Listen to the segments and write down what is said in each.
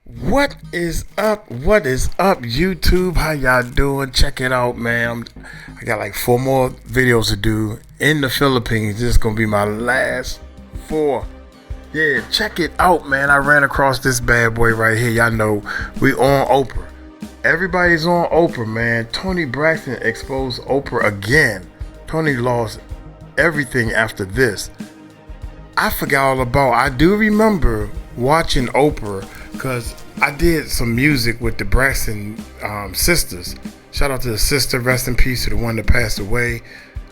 What is up? What is up, YouTube? How y'all doing? Check it out, man. I got like 4 more videos to do in the Philippines. This is gonna be my last 4. Yeah, check it out, man. I ran across this bad boy right here. Y'all know we on Oprah. Everybody's on Oprah, man. Toni Braxton exposed Oprah again. Toni lost everything after this. I forgot all about. I do remember watching Oprah because I did some music with the Braxton sisters. Shout out to the sister, rest in peace to the one that passed away.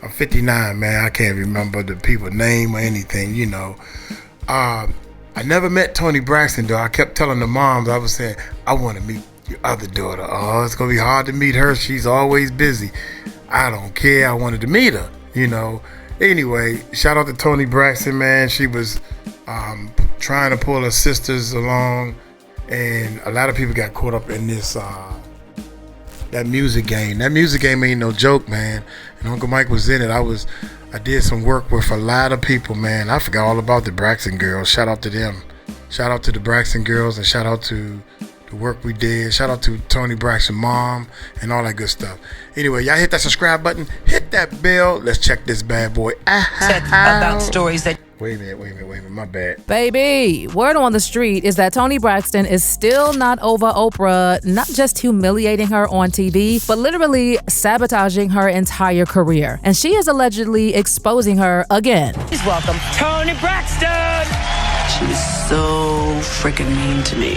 I'm 59, man. I can't remember the people's name or anything, you know. I never met Toni Braxton though. I kept telling the moms, I was saying, I want to meet your other daughter. Oh, it's gonna be hard to meet her. She's always busy. I don't care. I wanted to meet her, you know. Anyway, shout out to Toni Braxton, man. She was trying to pull her sisters along, and a lot of people got caught up in this that music game. That music game ain't no joke, man. And Uncle Mike was in it. I did some work with a lot of people, man. I forgot all about the Braxton girls. Shout out to them. Shout out to the Braxton girls, and shout out to the work we did. Shout out to Toni Braxton mom and all that good stuff. Anyway, y'all hit that subscribe button, hit that bell. Let's check this bad boy out. About stories that Wait a minute, my bad. Baby, word on the street is that Toni Braxton is still not over Oprah, not just humiliating her on TV, but literally sabotaging her entire career. And she is allegedly exposing her again. please welcome Toni Braxton. She was so freaking mean to me.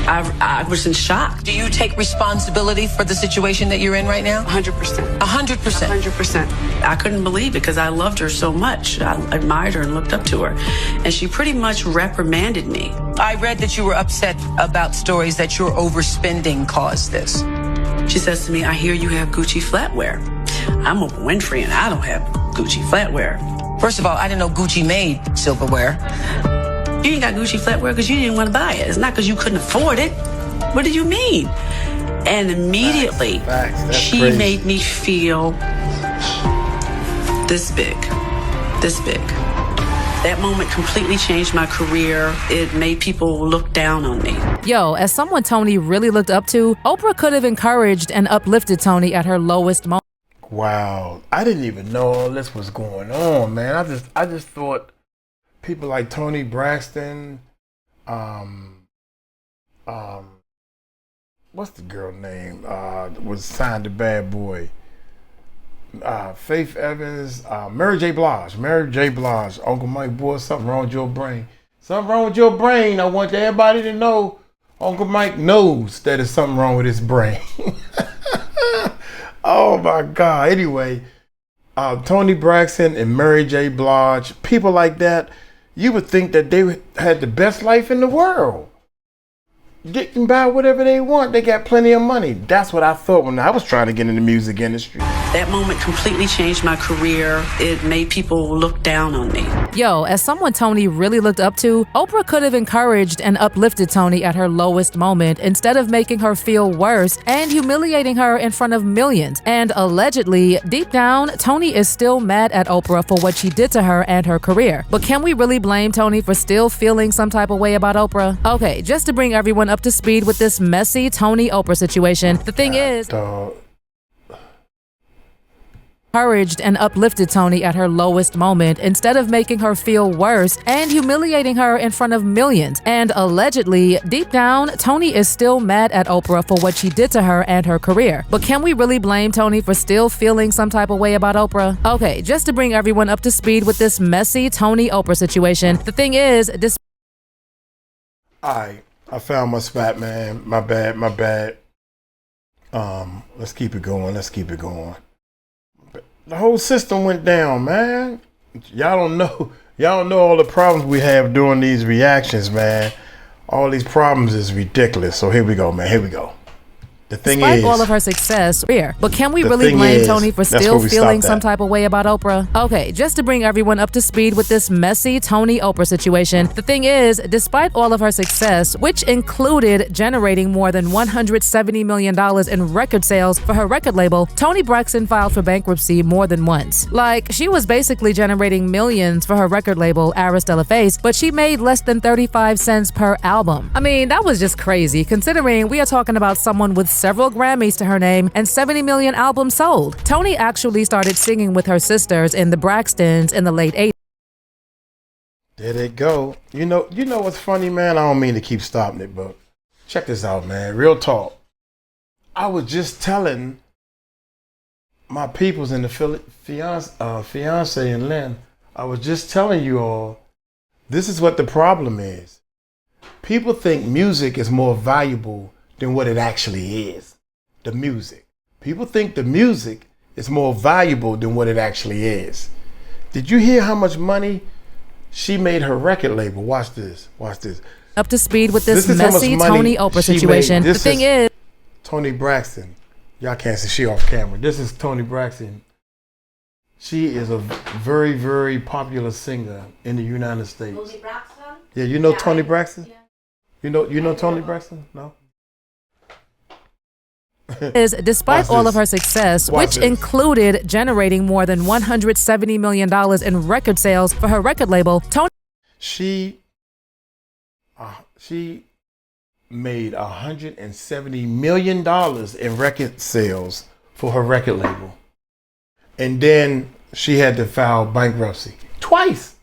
I was in shock. Do you take responsibility for the situation that you're in right now? 100%. 100%. 100%. I couldn't believe it because I loved her so much. I admired her and looked up to her. And she pretty much reprimanded me. I read that you were upset about stories that your overspending caused this. She says to me, I hear you have Gucci flatware. I'm Oprah Winfrey and I don't have Gucci flatware. First of all, I didn't know Gucci made silverware. You ain't got Gucci flatware because you didn't want to buy it. It's not because you couldn't afford it. What did you mean? And immediately, she crazy. made me feel this big. This big. That moment completely changed my career. It made people look down on me. Yo, as someone Toni really looked up to, Oprah could have encouraged and uplifted Toni at her lowest moment. Wow, I didn't even know all this was going on, man. I just thought people like Toni Braxton, what's the girl name? Was signed to Bad Boy. Faith Evans, Mary J. Blige. Uncle Mike, boy, something wrong with your brain. Something wrong with your brain. I want everybody to know Uncle Mike knows that there's something wrong with his brain. Oh my God. Anyway, Toni Braxton and Mary J. Blige, people like that, you would think that they had the best life in the world. They can buy whatever they want. They got plenty of money. That's what I thought when I was trying to get in the music industry. That moment completely changed my career. It made people look down on me. Yo, as someone Toni really looked up to, Oprah could have encouraged and uplifted Toni at her lowest moment instead of making her feel worse and humiliating her in front of millions. And allegedly, deep down, Toni is still mad at Oprah for what she did to her and her career. But can we really blame Toni for still feeling some type of way about Oprah? Okay, just to bring everyone up to speed with this messy Toni-Oprah situation, the thing is, encouraged and uplifted Toni at her lowest moment instead of making her feel worse and humiliating her in front of millions. And allegedly, deep down, Toni is still mad at Oprah for what she did to her and her career. But can we really blame Toni for still feeling some type of way about Oprah? Okay, just to bring everyone up to speed with this messy Toni-Oprah situation, the thing is, I found my spot, man. My bad. Let's keep it going. The whole system went down, man. Y'all don't know all the problems we have doing these reactions, man. All these problems is ridiculous. So here we go, man. Despite all of her success, but can we really blame Toni for still feeling some type of way about Oprah? Okay, just to bring everyone up to speed with this messy Toni-Oprah situation, the thing is, despite all of her success, which included generating more than $170 million in record sales for her record label, Toni Braxton filed for bankruptcy more than once. Like, she was basically generating millions for her record label, Aristella Face, but she made less than 35 cents per album. I mean, that was just crazy, considering we are talking about someone with several Grammys to her name and 70 million albums sold. Toni actually started singing with her sisters in the Braxtons in the late 80s. There they go. You know what's funny, man? I don't mean to keep stopping it, but check this out, man. Real talk. I was just telling my peoples in the fiance and Lynn, I was just telling you all, this is what the problem is. People think music is more valuable than what it actually is. The music. People think the music is more valuable than what it actually is. Did you hear how much money she made her record label? Watch this. Watch this. Up to speed with this messy Toni-Oprah situation. The thing is, Toni Braxton. Y'all can't see, she off camera. This is Toni Braxton. She is a very, very popular singer in the United States. Toni Braxton? Yeah, you know Toni Braxton? Yeah. You know Toni Braxton? No? Is despite all of her success, which included generating more than $170 million in record sales for her record label, Toni. She made $170 million in record sales for her record label. And then she had to file bankruptcy twice.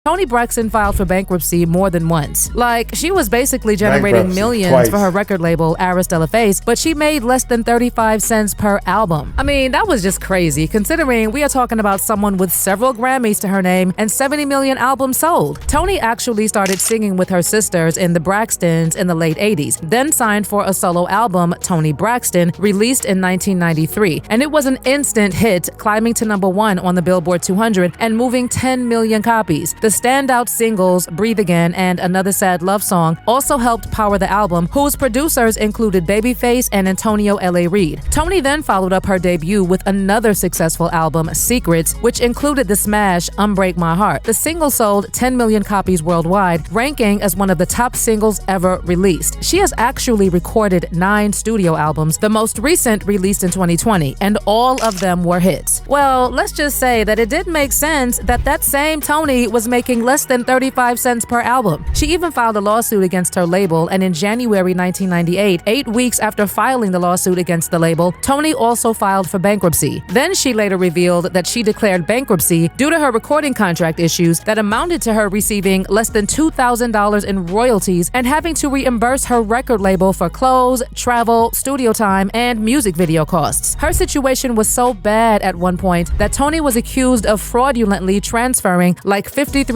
Toni Braxton filed for bankruptcy more than once. Like, she was basically generating millions for her record label, Aristella Face, but she made less than 35 cents per album. I mean, that was just crazy, considering we are talking about someone with several Grammys to her name and 70 million albums sold. Toni actually started singing with her sisters in the Braxtons in the late 80s, then signed for a solo album, Toni Braxton, released in 1993. And it was an instant hit, climbing to #1 on the Billboard 200 and moving 10 million copies. The standout singles, Breathe Again and Another Sad Love Song, also helped power the album, whose producers included Babyface and Antonio L.A. Reid. Toni then followed up her debut with another successful album, Secrets, which included the smash Unbreak My Heart. The single sold 10 million copies worldwide, ranking as one of the top singles ever released. She has actually recorded 9 studio albums, the most recent released in 2020, and all of them were hits. Well, let's just say that it did make sense that same Toni was making less than 35 cents per album. She even filed a lawsuit against her label, and in January 1998, 8 weeks after filing the lawsuit against the label, Toni also filed for bankruptcy. Then she later revealed that she declared bankruptcy due to her recording contract issues that amounted to her receiving less than $2,000 in royalties and having to reimburse her record label for clothes, travel, studio time, and music video costs. Her situation was so bad at one point that Toni was accused of fraudulently transferring like $53,000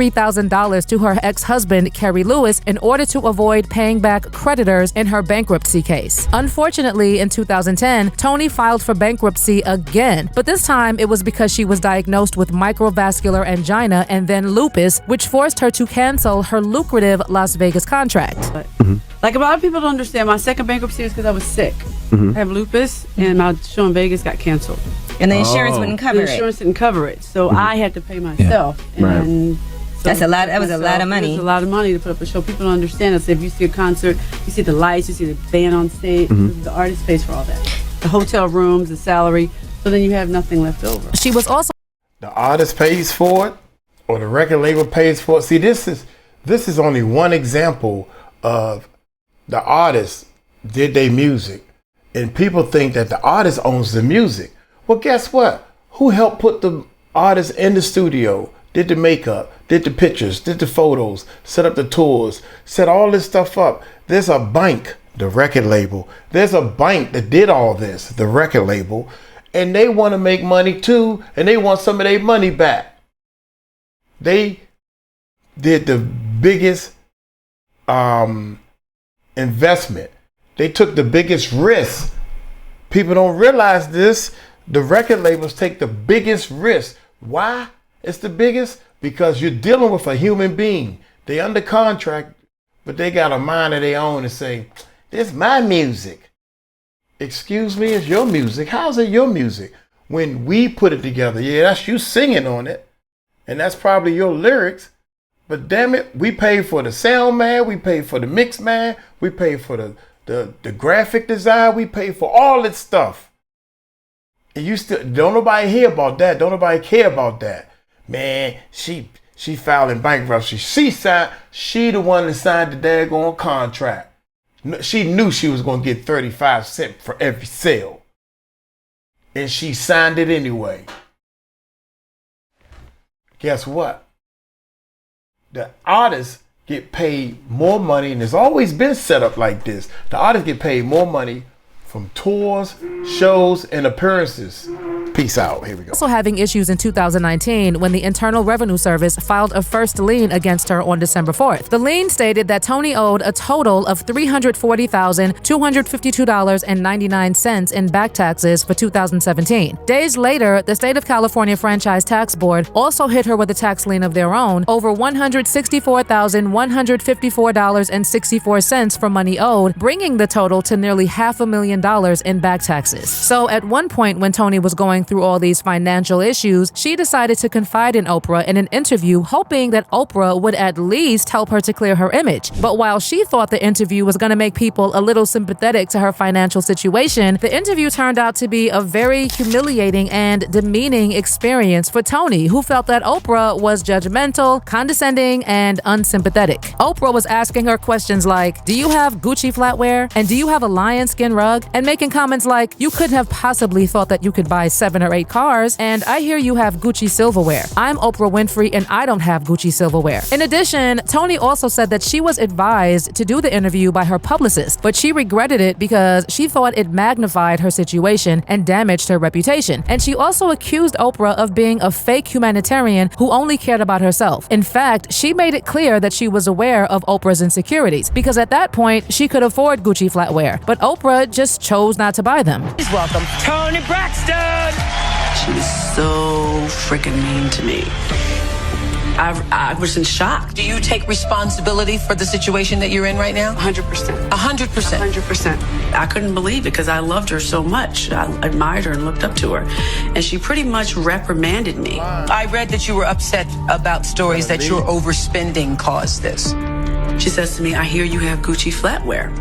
to her ex-husband, Kerry Lewis, in order to avoid paying back creditors in her bankruptcy case. Unfortunately, in 2010, Toni filed for bankruptcy again, but this time it was because she was diagnosed with microvascular angina and then lupus, which forced her to cancel her lucrative Las Vegas contract. Like, a lot of people don't understand, my second bankruptcy was because I was sick. I have lupus, and my show in Vegas got canceled. And the insurance wouldn't cover it. The insurance didn't cover it, so I had to pay myself. Yeah. And so that's a lot. That was a lot of money. It was a lot of money to put up a show. People don't understand this. If you see a concert, you see the lights, you see the band on stage. The artist pays for all that. The hotel rooms, the salary. So then you have nothing left over. She was also the artist pays for it, or the record label pays for it. See, this is only one example of the artist did their music, and people think that the artist owns the music. Well, guess what? Who helped put the artist in the studio? Did the makeup, did the pictures, did the photos, set up the tours, set all this stuff up. There's a bank, the record label. There's a bank that did all this, the record label, and they want to make money too, and they want some of their money back. They did the biggest investment. They took the biggest risk. People don't realize this. The record labels take the biggest risk. Why? It's the biggest because you're dealing with a human being. They under contract, but they got a mind of their own and say, this is my music. excuse me, it's your music. How's it your music? When we put it together, yeah, that's you singing on it. And that's probably your lyrics. But damn it, we pay for the sound man, we pay for the mix man, we pay for the graphic design, we pay for all that stuff. And you still don't nobody hear about that. Don't nobody care about that. Man, she filed in bankruptcy. She the one that signed the daggone contract. She knew she was gonna get 35 cents for every sale. And she signed it anyway. Guess what? The artists get paid more money, and it's always been set up like this. The artists get paid more money from tours, shows, and appearances. Peace out. Here we go. Also having issues in 2019 when the Internal Revenue Service filed a first lien against her on December 4th. The lien stated that Toni owed a total of $340,252.99 in back taxes for 2017. Days later, the State of California Franchise Tax Board also hit her with a tax lien of their own over $164,154.64 for money owed, bringing the total to nearly $500,000 in back taxes. So at one point when Toni was going through all these financial issues, she decided to confide in Oprah in an interview, hoping that Oprah would at least help her to clear her image. But while she thought the interview was going to make people a little sympathetic to her financial situation, the interview turned out to be a very humiliating and demeaning experience for Toni, who felt that Oprah was judgmental, condescending, and unsympathetic. Oprah was asking her questions like, do you have Gucci flatware? And do you have a lion skin rug? And making comments like, you couldn't have possibly thought that you could buy 7 or 8 cars, and I hear you have Gucci silverware. I'm Oprah Winfrey and I don't have Gucci silverware. In addition, Toni also said that she was advised to do the interview by her publicist, but she regretted it because she thought it magnified her situation and damaged her reputation. And she also accused Oprah of being a fake humanitarian who only cared about herself. In fact, she made it clear that she was aware of Oprah's insecurities because at that point, she could afford Gucci flatware, but Oprah just chose not to buy them. Please welcome Toni Braxton. She was so freaking mean to me. I was in shock. Do you take responsibility for the situation that you're in right now? 100%. 100%. 100%. I couldn't believe it because I loved her so much. I admired her and looked up to her. And she pretty much reprimanded me. I read that you were upset about stories that your overspending caused this. She says to me, I hear you have Gucci flatware.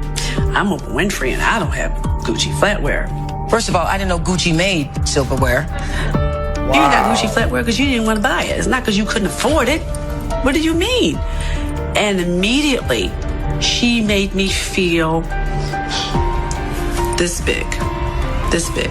I'm Oprah Winfrey and I don't have Gucci flatware. First of all, I didn't know Gucci made silverware. You got Gucci flatware because you didn't want to buy it. It's not because you couldn't afford it. What do you mean? And immediately, she made me feel this big. This big.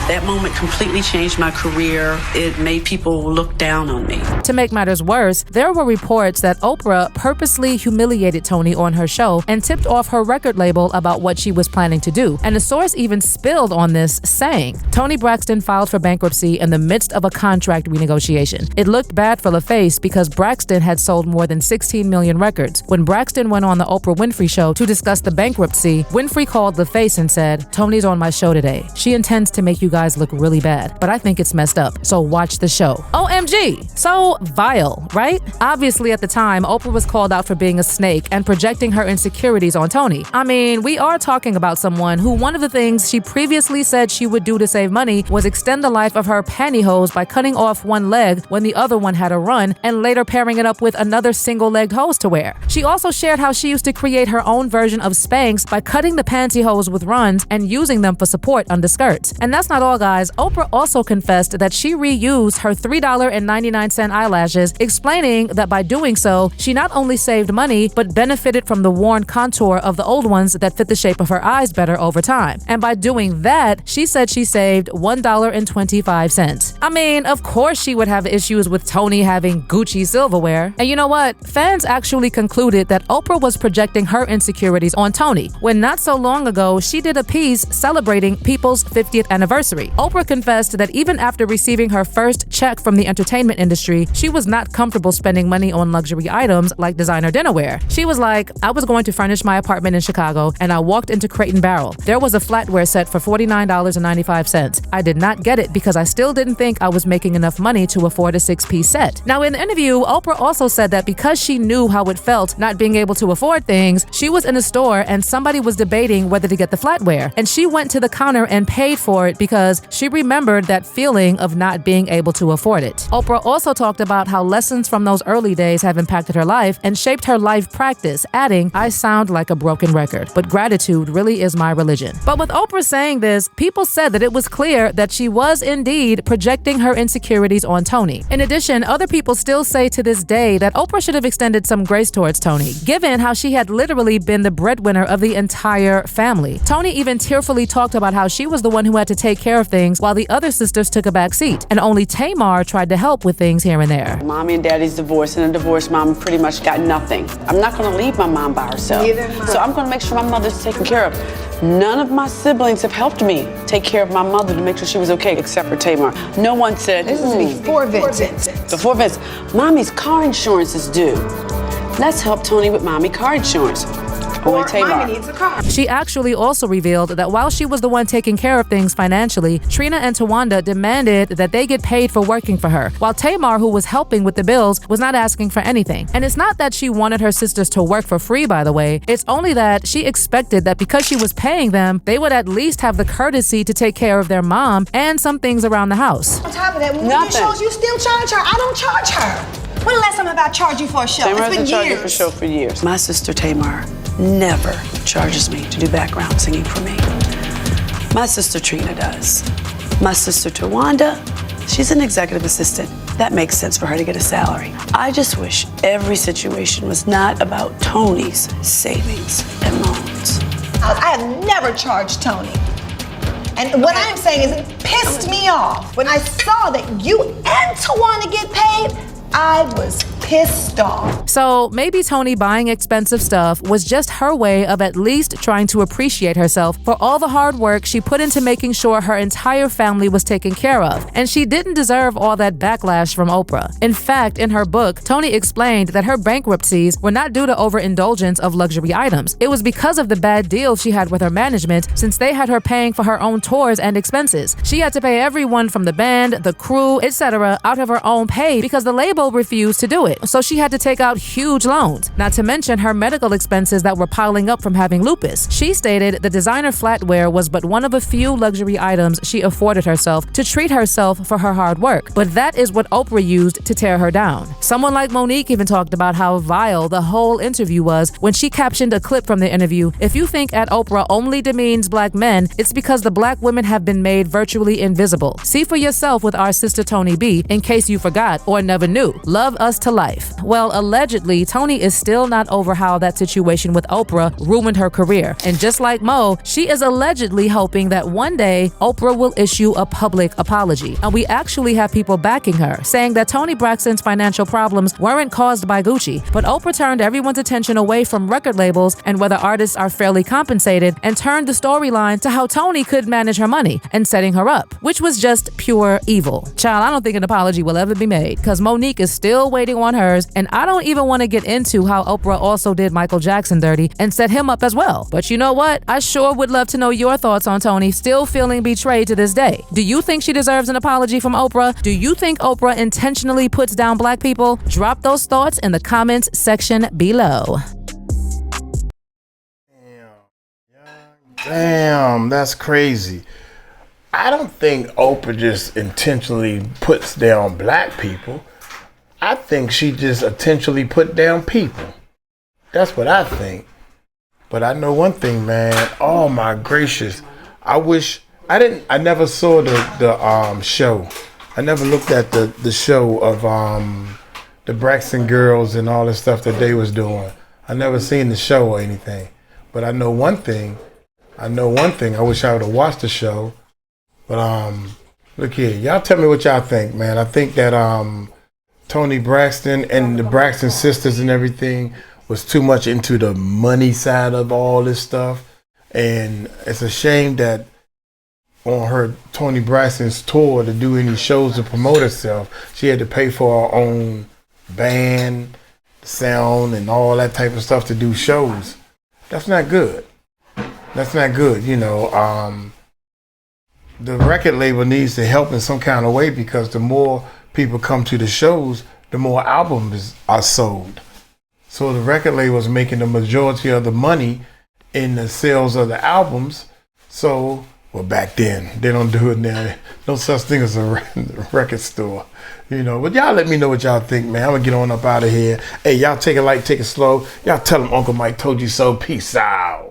That moment completely changed my career. It made people look down on me. To make matters worse, there were reports that Oprah purposely humiliated Toni on her show and tipped off her record label about what she was planning to do. And a source even spilled on this, saying, Toni Braxton filed for bankruptcy in the midst of a contract renegotiation. It looked bad for LaFace because Braxton had sold more than 16 million records. When Braxton went on the Oprah Winfrey Show to discuss the bankruptcy, Winfrey called LaFace and said, Toni's on my show today. She intends to make you guys look really bad, but I think it's messed up, so watch the show. OMG! So vile, right? Obviously at the time, Oprah was called out for being a snake and projecting her insecurities on Toni. I mean, we are talking about someone who one of the things she previously said she would do to save money was extend the life of her pantyhose by cutting off one leg when the other one had a run and later pairing it up with another single-legged hose to wear. She also shared how she used to create her own version of Spanx by cutting the pantyhose with runs and using them for support under skirts. And that's not all, guys. Oprah also confessed that she reused her $3.99 eyelashes, explaining that by doing so, she not only saved money, but benefited from the worn contour of the old ones that fit the shape of her eyes better over time. And by doing that, she said she saved $1.25. I mean, of course she would have issues with Toni having Gucci silverware. And you know what? Fans actually concluded that Oprah was projecting her insecurities on Toni, when not so long ago, she did a piece celebrating People's 50th anniversary. anniversary. Oprah confessed that even after receiving her first check from the entertainment industry, she was not comfortable spending money on luxury items like designer dinnerware. She was like, I was going to furnish my apartment in Chicago and I walked into Crate & Barrel. There was a flatware set for $49.95. I did not get it because I still didn't think I was making enough money to afford a 6-piece set. Now, in the interview, Oprah also said that because she knew how it felt not being able to afford things, she was in a store and somebody was debating whether to get the flatware. And she went to the counter and paid for it because she remembered that feeling of not being able to afford it. Oprah also talked about how lessons from those early days have impacted her life and shaped her life practice, adding, I sound like a broken record, but gratitude really is my religion. But with Oprah saying this, people said that it was clear that she was indeed projecting her insecurities on Toni. In addition, other people still say to this day that Oprah should have extended some grace towards Toni, given how she had literally been the breadwinner of the entire family. Toni even tearfully talked about how she was the one who had to take care of things while the other sisters took a back seat, and only Tamar tried to help with things here and there. Mommy and daddy's divorced, and a divorced mom pretty much got nothing. I'm not going to leave my mom by herself. So I'm going to make sure my mother's taken care of. None of my siblings have helped me take care of my mother to make sure she was okay, except for Tamar. No one said, this is before Vincent. Before Vincent. Mommy's car insurance is due. Let's help Toni with mommy car insurance. Or mommy needs a car. She actually also revealed that while she was the one taking care of things financially, Trina and Tawanda demanded that they get paid for working for her, while Tamar, who was helping with the bills, was not asking for anything. And it's not that she wanted her sisters to work for free, by the way. It's only that she expected that because she was paying them, they would at least have the courtesy to take care of their mom and some things around the house. On top of that, when we get shows, you still charge her. I don't charge her. When the last time have I charged you for a show? Tamar It's been hasn't charged me years. for a show for years. My sister Tamar never charges me to do background singing for me. My sister Trina does. My sister Tawanda, she's an executive assistant. That makes sense for her to get a salary. I just wish every situation was not about Toni's savings and loans. I have never charged Toni. And what I'm saying is it pissed me off. When I saw that you and Tawanda get paid, I was pissed off. So maybe Toni buying expensive stuff was just her way of at least trying to appreciate herself for all the hard work she put into making sure her entire family was taken care of. And she didn't deserve all that backlash from Oprah. In fact, in her book, Toni explained that her bankruptcies were not due to overindulgence of luxury items. It was because of the bad deals she had with her management, since they had her paying for her own tours and expenses. She had to pay everyone from the band, the crew, etc. out of her own pay because the label refused to do it. So she had to take out huge loans, not to mention her medical expenses that were piling up from having lupus. She stated the designer flatware was but one of a few luxury items she afforded herself to treat herself for her hard work. But that is what Oprah used to tear her down. Someone like Monique even talked about how vile the whole interview was when she captioned a clip from the interview, "If you think at Oprah only demeans black men, it's because the black women have been made virtually invisible. See for yourself with our sister Toni B, in case you forgot or never knew. Love us to life." Well, allegedly, Toni is still not over how that situation with Oprah ruined her career. And just like Mo, she is allegedly hoping that one day Oprah will issue a public apology. And we actually have people backing her, saying that Toni Braxton's financial problems weren't caused by Gucci, but Oprah turned everyone's attention away from record labels and whether artists are fairly compensated and turned the storyline to how Toni could manage her money and setting her up, which was just pure evil. Child, I don't think an apology will ever be made because Monique is still waiting on hers, and I don't even want to get into how Oprah also did Michael Jackson dirty and set him up as well. But you know what? I sure would love to know your thoughts on Toni still feeling betrayed to this day. Do you think she deserves an apology from Oprah? Do you think Oprah intentionally puts down black people? Drop those thoughts in the comments section below. Damn, that's crazy. I don't think Oprah just intentionally puts down black people. I think she just intentionally put down people. That's what I think. But I know one thing, man. Oh my gracious. I wish I never saw the show. I never looked at the show of the Braxton girls and all the stuff that they was doing. I never seen the show or anything. But I know one thing. I wish I would have watched the show. But look here. Y'all tell me what y'all think, man. I think that Toni Braxton and the Braxton sisters and everything was too much into the money side of all this stuff. And it's a shame that on her Toni Braxton's tour to do any shows to promote herself. She had to pay for her own band, sound, and all that type of stuff to do shows. That's not good. That's not good. You know, the record label needs to help in some kind of way, because the more people come to the shows, the more albums are sold. So the record label is making the majority of the money in the sales of the albums. So, well, back then, they don't do it now. No such thing as a record store, you know. But y'all let me know what y'all think, man. I'm gonna get on up out of here. Hey, y'all take it light, take it slow. Y'all tell them Uncle Mike told you so. Peace out.